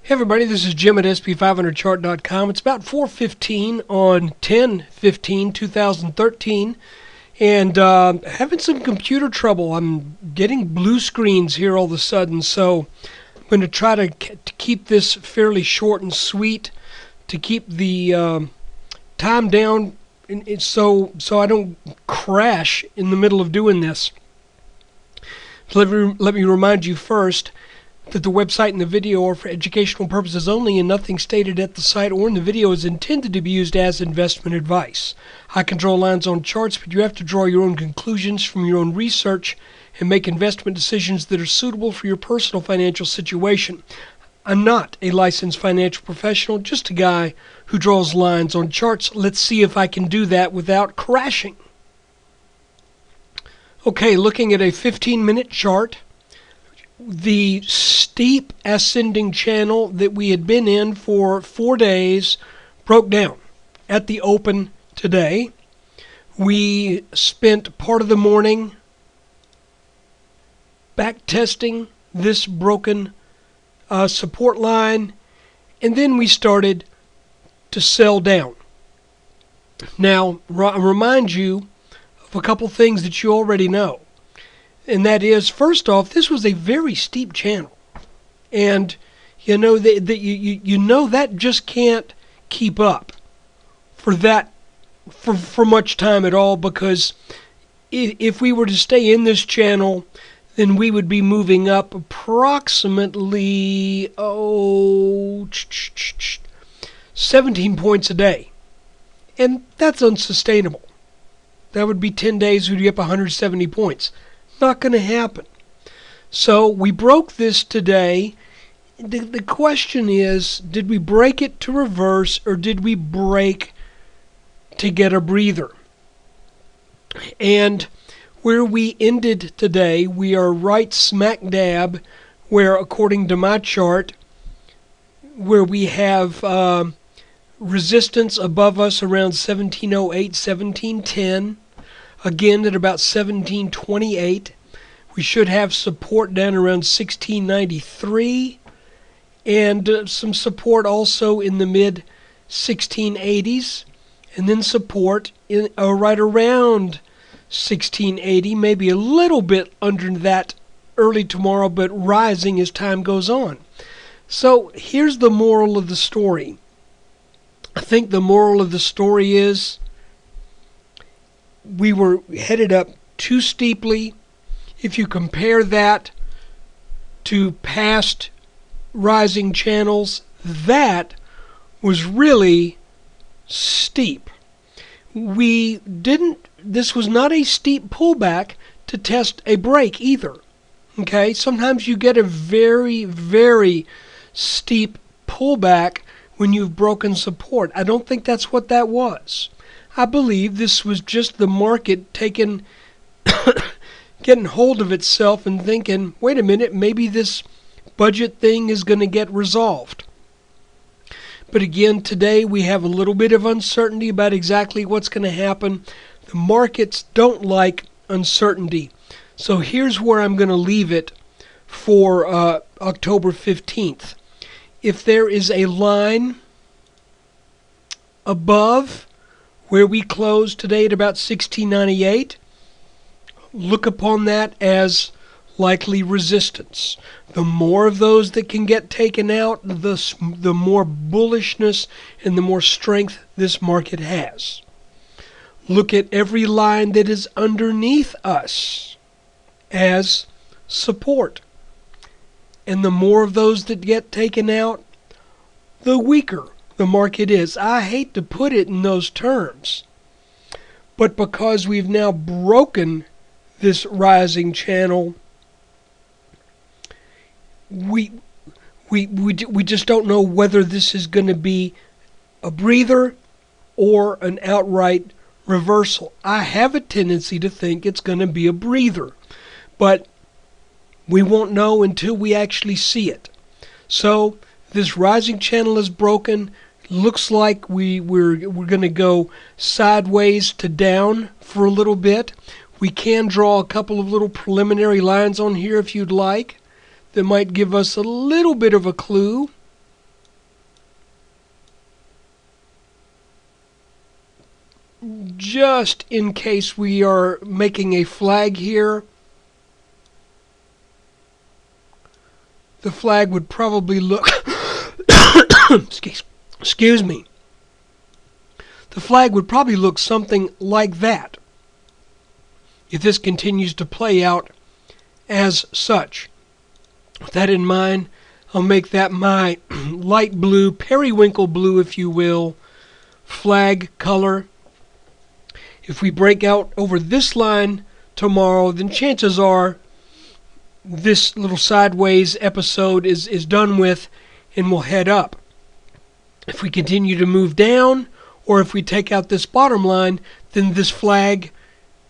Hey everybody, this is Jim at SP500chart.com. It's about 4:15 on 10/15/2013, and having some computer trouble. I'm getting blue screens here all of a sudden, so I'm going to try to keep this fairly short and sweet to keep the time down, so I don't crash in the middle of doing this. So let me remind you first that the website and the video are for educational purposes only, and nothing stated at the site or in the video is intended to be used as investment advice. I can draw lines on charts, but you have to draw your own conclusions from your own research and make investment decisions that are suitable for your personal financial situation. I'm not a licensed financial professional, just a guy who draws lines on charts. Let's see if I can do that without crashing. Okay, looking at a 15-minute chart. The steep ascending channel that we had been in for 4 days broke down at the open today. We spent part of the morning back testing this broken support line, and then we started to sell down. Now, I'll remind you of a couple things that you already know. And that is, first off, this was a very steep channel, and you know that just can't keep up for much time at all, because if we were to stay in this channel, then we would be moving up approximately 17 points a day, and that's unsustainable. That would be 10 days we'd get up 170 points. Not going to happen. So we broke this today. The question is, did we break it to reverse, or did we break to get a breather? And where we ended today, we are right smack dab where, according to my chart, where we have resistance above us around 1708, 1710. Again, at about 1728, we should have support down around 1693, and some support also in the mid 1680s, and then support in right around 1680, maybe a little bit under that early tomorrow, but rising as time goes on. So here's the moral of the story. I think the moral of the story is, we were headed up too steeply. If you compare that to past rising channels, that was really steep. This was not a steep pullback to test a break either. Okay, sometimes you get a very, very steep pullback when you've broken support. I don't think that's what that was. I believe this was just the market getting hold of itself and thinking, wait a minute, maybe this budget thing is going to get resolved. But again, today we have a little bit of uncertainty about exactly what's going to happen. The markets don't like uncertainty. So here's where I'm going to leave it for October 15th. If there is a line above where we closed today at about 1698, look upon that as likely resistance. The more of those that can get taken out, the more bullishness and the more strength this market has. Look at every line that is underneath us as support. And the more of those that get taken out, the weaker the market is. I hate to put it in those terms, but because we've now broken this rising channel, we just don't know whether this is going to be a breather or an outright reversal. I have a tendency to think it's going to be a breather, but we won't know until we actually see it. So this rising channel is broken. Looks like we're going to go sideways to down for a little bit. We can draw a couple of little preliminary lines on here if you'd like that might give us a little bit of a clue. just in case we are making a flag here, the flag would probably look excuse me. The flag would probably look something like that if this continues to play out as such. With that in mind, I'll make that my light blue, periwinkle blue if you will, flag color. If we break out over this line tomorrow, then chances are this little sideways episode is done with and we'll head up. If we continue to move down, or if we take out this bottom line, then this flag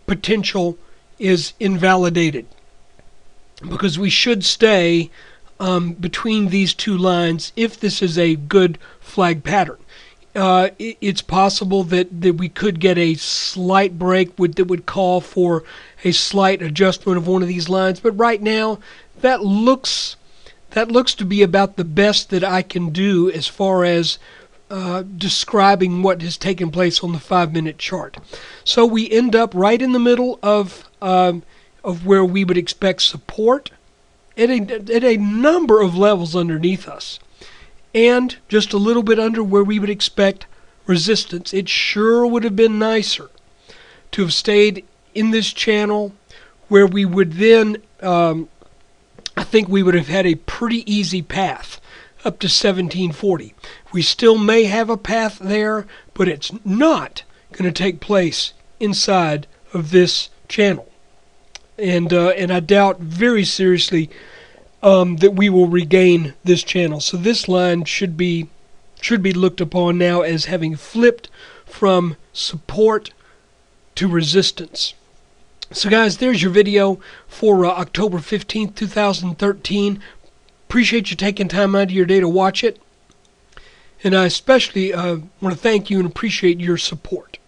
potential is invalidated, because we should stay between these two lines if this is a good flag pattern. It's possible that we could get a slight break that would call for a slight adjustment of one of these lines, but right now that looks to be about the best that I can do as far as describing what has taken place on the 5-minute chart. So we end up right in the middle of where we would expect support at a number of levels underneath us, and just a little bit under where we would expect resistance. It sure would have been nicer to have stayed in this channel, where we would then I think we would have had a pretty easy path up to 1740. We still may have a path there, but it's not going to take place inside of this channel. And I doubt very seriously that we will regain this channel. So this line should be looked upon now as having flipped from support to resistance. So guys, there's your video for October 15th, 2013. Appreciate you taking time out of your day to watch it. And I especially want to thank you and appreciate your support.